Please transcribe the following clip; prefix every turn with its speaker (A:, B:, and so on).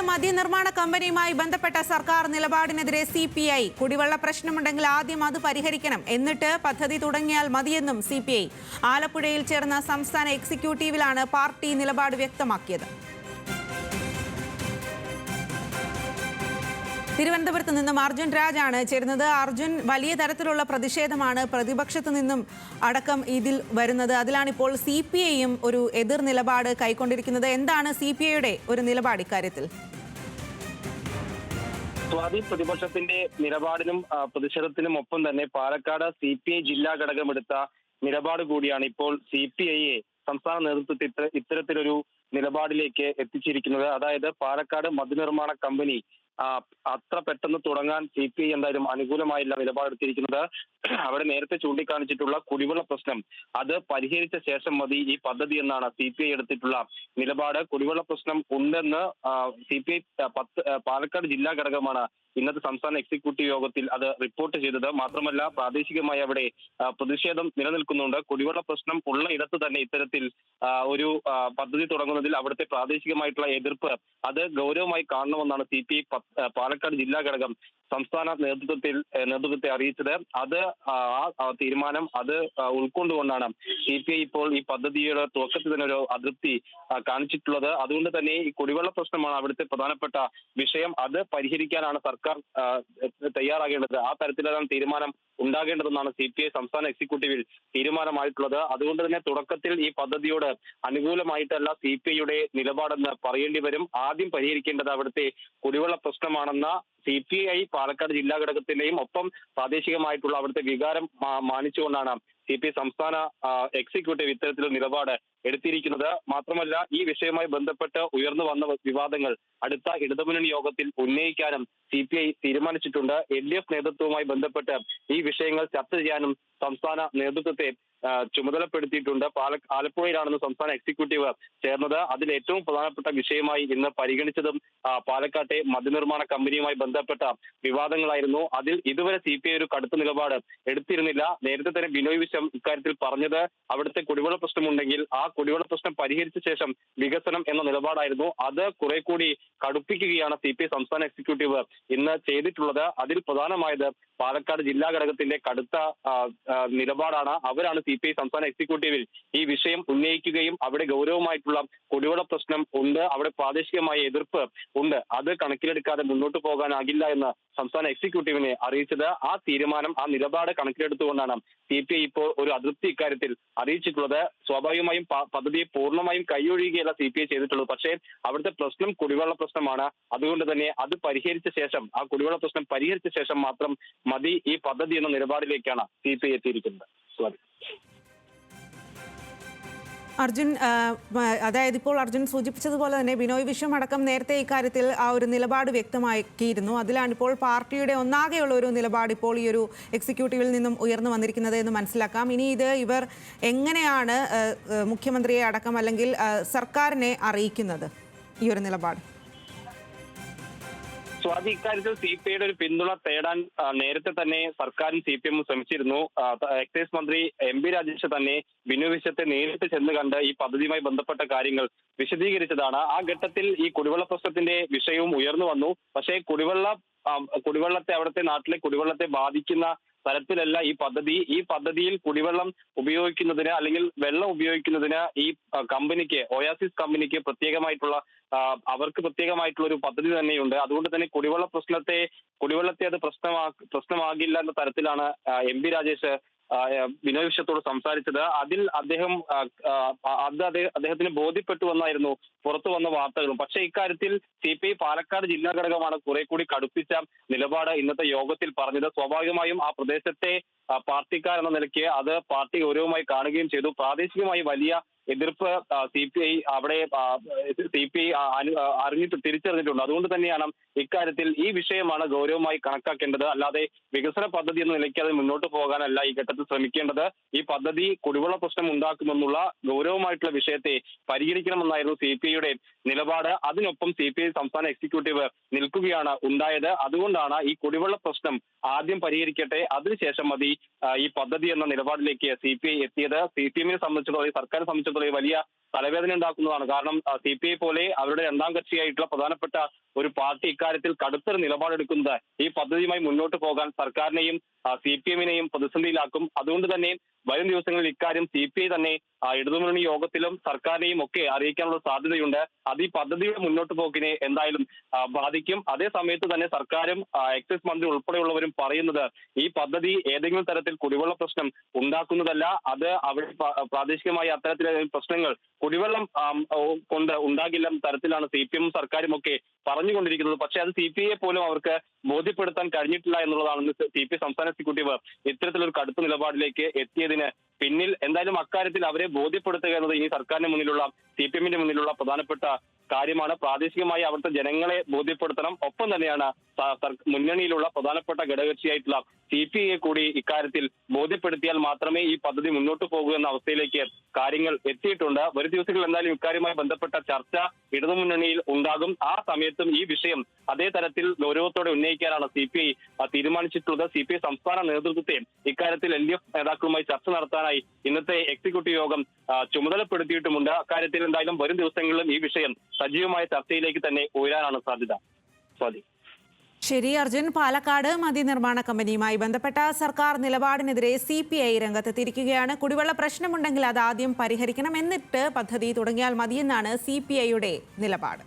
A: മദ്യനിർമ്മാണ കമ്പനിയുമായി ബന്ധപ്പെട്ട സർക്കാർ നിലപാടിനെതിരെ CPI കുടിവെള്ള പ്രശ്നമുണ്ടെങ്കിൽ ആദ്യം അത് പരിഹരിക്കണം, എന്നിട്ട് പദ്ധതി തുടങ്ങിയാൽ മതിയെന്നും CPI. ആലപ്പുഴയിൽ ചേർന്ന സംസ്ഥാന എക്സിക്യൂട്ടീവിലാണ് പാർട്ടി നിലപാട് വ്യക്തമാക്കിയത്. തിരുവനന്തപുരത്ത് നിന്നും അർജുൻ രാജാണ് ചേരുന്നത്. അർജുൻ, വലിയ തരത്തിലുള്ള പ്രതിഷേധമാണ് പ്രതിപക്ഷത്ത് നിന്നും അടക്കം ഇതിൽ വരുന്നത്. അതിലാണിപ്പോൾ CPIയും ഒരു എതിർ നിലപാട് കൈക്കൊണ്ടിരിക്കുന്നത്. എന്താണ് CPIയുടെ ഒരു നിലപാട് ഇക്കാര്യത്തിൽ?
B: സ്വാതി, പ്രതിപക്ഷത്തിന്റെ നിലപാടിനും പ്രതിഷേധത്തിനും ഒപ്പം തന്നെ പാലക്കാട് CPI ജില്ലാ ഘടകം എടുത്ത നിലപാട് കൂടിയാണ് ഇപ്പോൾ CPIയെ സംസ്ഥാന നേതൃത്വത്തിൽ ഇത്തരത്തിലൊരു നിലപാടിലേക്ക് എത്തിച്ചിരിക്കുന്നത്. അതായത് പാലക്കാട് മദ്യനിർമ്മാണ കമ്പനി അത്ര പെട്ടെന്ന് തുടങ്ങാൻ CPI എന്തായാലും അനുകൂലമായില്ല നിലപാടെടുത്തിരിക്കുന്നത്. അവിടെ നേരത്തെ ചൂണ്ടിക്കാണിച്ചിട്ടുള്ള കുടിവെള്ള പ്രശ്നം അത് പരിഹരിച്ച ശേഷം മതി ഈ പദ്ധതി എന്നാണ് CPI എടുത്തിട്ടുള്ള നിലപാട്. കുടിവെള്ള പ്രശ്നം ഉണ്ടെന്ന് CPI പാലക്കാട് ജില്ലാ ഘടകമാണ് ഇന്നത്തെ സംസ്ഥാന എക്സിക്യൂട്ടീവ് യോഗത്തിൽ അത് റിപ്പോർട്ട് ചെയ്തത്. മാത്രമല്ല, പ്രാദേശികമായി അവിടെ പ്രതിഷേധം നിലനിൽക്കുന്നുണ്ട്. കുടിവെള്ള പ്രശ്നം ഉള്ള ഇടത്ത് തന്നെ ഇത്തരത്തിൽ ഒരു പദ്ധതി തുടങ്ങുന്നതിൽ അവിടുത്തെ പ്രാദേശികമായിട്ടുള്ള എതിർപ്പ് അത് ഗൗരവമായി കാണണമെന്നാണ് CPI പാലക്കാട് ജില്ലാ ഘടകം സംസ്ഥാന നേതൃത്വത്തെ അറിയിച്ചത്. അത് ആ തീരുമാനം അത് ഉൾക്കൊണ്ടുകൊണ്ടാണ് CPI ഇപ്പോൾ ഈ പദ്ധതിയുടെ തുവക്കത്തിൽ തന്നെ ഒരു അതൃപ്തി കാണിച്ചിട്ടുള്ളത്. അതുകൊണ്ട് തന്നെ ഈ കുടിവെള്ള പ്രശ്നമാണ് അവിടുത്തെ പ്രധാനപ്പെട്ട വിഷയം. അത് പരിഹരിക്കാനാണ് സർക്കാർ തയ്യാറാകേണ്ടത്. ആ തരത്തിലാണ് തീരുമാനം ഉണ്ടാകേണ്ടതെന്നാണ് CPI സംസ്ഥാന എക്സിക്യൂട്ടീവിൽ തീരുമാനമായിട്ടുള്ളത്. അതുകൊണ്ട് തന്നെ തുടക്കത്തിൽ ഈ പദ്ധതിയോട് അനുകൂലമായിട്ടല്ല CPIയുടെ നിലപാടെന്ന് പറയേണ്ടി വരും. ആദ്യം പരിഹരിക്കേണ്ടത് അവിടുത്തെ കുടിവെള്ള പ്രശ്നമാണെന്ന CPI പാലക്കാട് ജില്ലാ ഘടകത്തിന്റെയും ഒപ്പം പ്രാദേശികമായിട്ടുള്ള അവിടുത്തെ വികാരം മാനിച്ചുകൊണ്ടാണ് CPI സംസ്ഥാന എക്സിക്യൂട്ടീവ് ഇത്തരത്തിലുള്ള നിലപാട് എടുത്തിരിക്കുന്നത്. മാത്രമല്ല, ഈ വിഷയവുമായി ബന്ധപ്പെട്ട് ഉയർന്നു വന്ന വിവാദങ്ങൾ അടുത്ത ഇടതുമുന്നണി യോഗത്തിൽ ഉന്നയിക്കാനും CPI തീരുമാനിച്ചിട്ടുണ്ട്. LDF നേതൃത്വവുമായി ബന്ധപ്പെട്ട് ഈ വിഷയങ്ങൾ ചർച്ച ചെയ്യാനും സംസ്ഥാന നേതൃത്വത്തെ ചുമതലപ്പെടുത്തിയിട്ടുണ്ട്. ആലപ്പുഴയിലാണെന്ന് സംസ്ഥാന എക്സിക്യൂട്ടീവ് ചേർന്നത്. അതിൽ ഏറ്റവും പ്രധാനപ്പെട്ട വിഷയമായി ഇന്ന് പരിഗണിച്ചതും പാലക്കാട്ടെ മദ്യനിർമ്മാണ കമ്പനിയുമായി ബന്ധപ്പെട്ട വിവാദങ്ങളായിരുന്നു. അതിൽ ഇതുവരെ CPI ഒരു കടുത്ത നിലപാട് എടുത്തിരുന്നില്ല. നേരത്തെ തന്നെ ബിനോയ് വിശ്വം ഇക്കാര്യത്തിൽ പറഞ്ഞത് അവിടുത്തെ കുടിവെള്ള പ്രശ്നമുണ്ടെങ്കിൽ ആ കുടിവെള്ള പ്രശ്നം പരിഹരിച്ച ശേഷം വികസനം എന്ന നിലപാടായിരുന്നു. അത് കുറെ കൂടി കടുപ്പിക്കുകയാണ് CPI സംസ്ഥാന എക്സിക്യൂട്ടീവ് ഇന്ന് ചെയ്തിട്ടുള്ളത്. അതിൽ പ്രധാനമായത് പാലക്കാട് ജില്ലാ ഘടകത്തിന്റെ കടുത്ത നിലപാടാണ്. അവരാണ് CPI സംസ്ഥാന എക്സിക്യൂട്ടീവിൽ ഈ വിഷയം ഉന്നയിക്കുകയും അവിടെ ഗൗരവമായിട്ടുള്ള കുടിവെള്ള പ്രശ്നം ഉണ്ട്, അവിടെ പ്രാദേശികമായ എതിർപ്പ് ഉണ്ട്, അത് കണക്കിലെടുക്കാതെ മുന്നോട്ട് പോകാനാകില്ല എന്ന് സംസ്ഥാന എക്സിക്യൂട്ടീവിനെ അറിയിച്ചത്. ആ തീരുമാനം, ആ നിലപാട് കണക്കിലെടുത്തുകൊണ്ടാണ് CPI ഇപ്പോൾ ഒരു അതൃപ്തി ഇക്കാര്യത്തിൽ അറിയിച്ചിട്ടുള്ളത്. സ്വാഭാവികമായും പദ്ധതിയെ പൂർണ്ണമായും കൈയൊഴിയുകയല്ല CPI ചെയ്തിട്ടുള്ളത്. പക്ഷേ അവിടുത്തെ പ്രശ്നം കുടിവെള്ള പ്രശ്നമാണ്. അതുകൊണ്ട് തന്നെ അത് പരിഹരിച്ച ശേഷം, ആ കുടിവെള്ള പ്രശ്നം പരിഹരിച്ച ശേഷം മാത്രം മതി ഈ പദ്ധതി എന്ന നിലപാടിലേക്കാണ് CPI എത്തിയിരിക്കുന്നത്.
A: അർജുൻ, അതായത് ഇപ്പോൾ അർജുൻ സൂചിപ്പിച്ചതുപോലെ തന്നെ ബിനോയ് വിശ്വം അടക്കം നേരത്തെ ഇക്കാര്യത്തിൽ ആ ഒരു നിലപാട് വ്യക്തമാക്കിയിരുന്നു. അതിലാണിപ്പോൾ പാർട്ടിയുടെ ഒന്നാകെയുള്ള ഒരു നിലപാട് ഇപ്പോൾ ഈ ഒരു എക്സിക്യൂട്ടീവിൽ നിന്നും ഉയർന്നു വന്നിരിക്കുന്നത് എന്ന് മനസ്സിലാക്കാം. ഇനി ഇത് ഇവർ എങ്ങനെയാണ് മുഖ്യമന്ത്രിയെ അടക്കം അല്ലെങ്കിൽ സർക്കാരിനെ അറിയിക്കുന്നത് ഈ ഒരു നിലപാട്?
B: സ്വാതി, ഇക്കാര്യത്തിൽ CPIയുടെ ഒരു പിന്തുണ തേടാൻ നേരത്തെ തന്നെ സർക്കാരും CPM ശ്രമിച്ചിരുന്നു. എക്സൈസ് മന്ത്രി MP രാജേഷ് തന്നെ ബിനോയ് വിശ്വത്തെ നേരിട്ട് ചെന്ന് കണ്ട് ഈ പദ്ധതിയുമായി ബന്ധപ്പെട്ട കാര്യങ്ങൾ വിശദീകരിച്ചതാണ്. ആ ഘട്ടത്തിൽ ഈ കുടിവെള്ള പ്രശ്നത്തിന്റെ വിഷയവും ഉയർന്നു വന്നു. പക്ഷേ കുടിവെള്ളത്തെ അവിടുത്തെ നാട്ടിലെ കുടിവെള്ളത്തെ ബാധിക്കുന്ന തരത്തിലല്ല ഈ പദ്ധതിയിൽ കുടിവെള്ളം ഉപയോഗിക്കുന്നതിന് അല്ലെങ്കിൽ വെള്ളം ഉപയോഗിക്കുന്നതിന് ഈ കമ്പനിക്ക്, ഒയാസിസ് കമ്പനിക്ക് അവർക്ക് പ്രത്യേകമായിട്ടുള്ള ഒരു പദ്ധതി തന്നെയുണ്ട്. അതുകൊണ്ട് തന്നെ കുടിവെള്ളത്തെ അത് പ്രശ്നമാകില്ല എന്ന തരത്തിലാണ് MP രാജേഷ് ബിനോയ് വിശ്വത്തോട് സംസാരിച്ചത്. അതിൽ അദ്ദേഹത്തിന് ബോധ്യപ്പെട്ടു എന്നായിരുന്നു പുറത്തു വന്ന വാർത്തകളും. പക്ഷേ ഇക്കാര്യത്തിൽ CPI പാലക്കാട് ജില്ലാ ഘടകമാണ് കുറെ കൂടി കടുപ്പിച്ച നിലപാട് ഇന്നത്തെ യോഗത്തിൽ പറഞ്ഞത്. സ്വാഭാവികമായും ആ പ്രദേശത്തെ പാർട്ടിക്കാർ എന്ന നിലയ്ക്ക് അത് പാർട്ടി ഗൗരവമായി കാണുകയും ചെയ്തു. പ്രാദേശികമായി വലിയ എതിർപ്പ് CPI തിരിച്ചറിഞ്ഞിട്ടുണ്ട്. അതുകൊണ്ട് തന്നെയാണ് ഇക്കാര്യത്തിൽ ഈ വിഷയമാണ് ഗൗരവമായി കണക്കാക്കേണ്ടത്. അല്ലാതെ വികസന പദ്ധതി എന്ന നിലയ്ക്ക് അത് മുന്നോട്ട് പോകാനല്ല ഈ ഘട്ടത്തിൽ ശ്രമിക്കേണ്ടത്. ഈ പദ്ധതി കുടിവെള്ള പ്രശ്നം ഉണ്ടാക്കുമെന്നുള്ള ഗൗരവമായിട്ടുള്ള വിഷയത്തെ പരിഗണിക്കണമെന്നായിരുന്നു CPIയുടെ നിലപാട്. അതിനൊപ്പം CPI സംസ്ഥാന എക്സിക്യൂട്ടീവ് നിൽക്കുകയാണ് ഉണ്ടായത്. അതുകൊണ്ടാണ് ഈ കുടിവെള്ള പ്രശ്നം ആദ്യം പരിഹരിക്കട്ടെ, അതിനുശേഷം മതി ഈ പദ്ധതി എന്ന നിലപാടിലേക്ക് CPI എത്തിയത്. CPM-നെ സംബന്ധിച്ചിടത്തോളം, സർക്കാരിനെ സംബന്ധിച്ചിടത്തോളം വലിയ തലവേദന ഉണ്ടാക്കുന്നതാണ്. കാരണം CPI പോലെ അവരുടെ രണ്ടാം കക്ഷിയായിട്ടുള്ള പ്രധാനപ്പെട്ട ഒരു പാർട്ടി ഇക്കാര്യത്തിൽ കടുത്തൊരു നിലപാടെടുക്കുന്നത് ഈ പദ്ധതിയുമായി മുന്നോട്ട് പോകാൻ സർക്കാരിനെയും CPM-നെയും പ്രതിസന്ധിയിലാക്കും. അതുകൊണ്ട് തന്നെ വരും ദിവസങ്ങളിൽ ഇക്കാര്യം CPI തന്നെ ഇടതുമുന്നണി യോഗത്തിലും സർക്കാരിനെയും ഒക്കെ അറിയിക്കാനുള്ള സാധ്യതയുണ്ട്. അത് ഈ പദ്ധതിയുടെ മുന്നോട്ട് പോക്കിനെ എന്തായാലും ബാധിക്കും. അതേ സമയത്ത് തന്നെ സർക്കാരും എക്സൈസ് മന്ത്രി ഉൾപ്പെടെയുള്ളവരും പറയുന്നത് ഈ പദ്ധതി ഏതെങ്കിലും തരത്തിൽ കുടിവെള്ള പ്രശ്നം ഉണ്ടാക്കുന്നതല്ല. അത് അവിടെ പ്രാദേശികമായി അത്തരത്തിലെ പ്രശ്നങ്ങൾ കുടിവെള്ളം കൊണ്ട് ഉണ്ടാകില്ല തരത്തിലാണ് CPM സർക്കാരും ഒക്കെ പറഞ്ഞുകൊണ്ടിരിക്കുന്നത്. പക്ഷേ അത് CPI പോലും അവർക്ക് ബോധ്യപ്പെടുത്താൻ കഴിഞ്ഞിട്ടില്ല എന്നുള്ളതാണ് CPI സംസ്ഥാന എക്സിക്യൂട്ടീവ് ഇത്തരത്തിലൊരു കടുത്ത നിലപാടിലേക്ക് എത്തിയതിന് പിന്നിൽ. എന്തായാലും അക്കാര്യത്തിൽ അവരെ ബോധ്യപ്പെടുത്തുക എന്നത് ഇനി സർക്കാരിന് മുന്നിലുള്ള CPM-ന്റെ മുന്നിലുള്ള പ്രധാനപ്പെട്ട കാര്യമാണ്. പ്രാദേശികമായി അവിടുത്തെ ജനങ്ങളെ ബോധ്യപ്പെടുത്തണം. ഒപ്പം തന്നെയാണ് മുന്നണിയിലുള്ള പ്രധാനപ്പെട്ട ഘടകകക്ഷിയായിട്ടുള്ള CPI കൂടി ഇക്കാര്യത്തിൽ ബോധ്യപ്പെടുത്തിയാൽ മാത്രമേ ഈ പദ്ധതി മുന്നോട്ട് പോകൂ എന്ന അവസ്ഥയിലേക്ക് കാര്യങ്ങൾ എത്തിയിട്ടുണ്ട്. വരും ദിവസങ്ങളിൽ എന്തായാലും ഇക്കാര്യവുമായി ബന്ധപ്പെട്ട ചർച്ച ഇടതുമുന്നണിയിൽ ഉണ്ടാകും. ആ സമയത്തും ഈ വിഷയം അതേ തരത്തിൽ ഗൗരവത്തോടെ ഉന്നയിക്കാനാണ് CPI തീരുമാനിച്ചിട്ടുള്ളത്. CPI സംസ്ഥാന നേതൃത്വത്തെ ഇക്കാര്യത്തിൽ LDF നേതാക്കളുമായി ചർച്ച നടത്താനായി ഇന്നത്തെ എക്സിക്യൂട്ടീവ് യോഗം ചുമതലപ്പെടുത്തിയിട്ടുമുണ്ട്. അക്കാര്യത്തിൽ എന്തായാലും വരും ദിവസങ്ങളിലും ഈ വിഷയം സജീവമായ ചർച്ചയിലേക്ക് തന്നെ ഉയരാനാണ് സാധ്യത. സ്വാതി.
A: ശരി അർജുൻ, പാലക്കാട് മദ്യനിർമ്മാണ കമ്പനിയുമായി ബന്ധപ്പെട്ട സർക്കാർ നിലപാടിനെതിരെ CPI രംഗത്തെത്തിയിരിക്കുകയാണ്. കുടിവെള്ള പ്രശ്നമുണ്ടെങ്കിൽ അത് ആദ്യം പരിഹരിക്കണം, എന്നിട്ട് പദ്ധതി തുടങ്ങിയാൽ മതിയെന്നാണ് CPI-യുടെ നിലപാട്.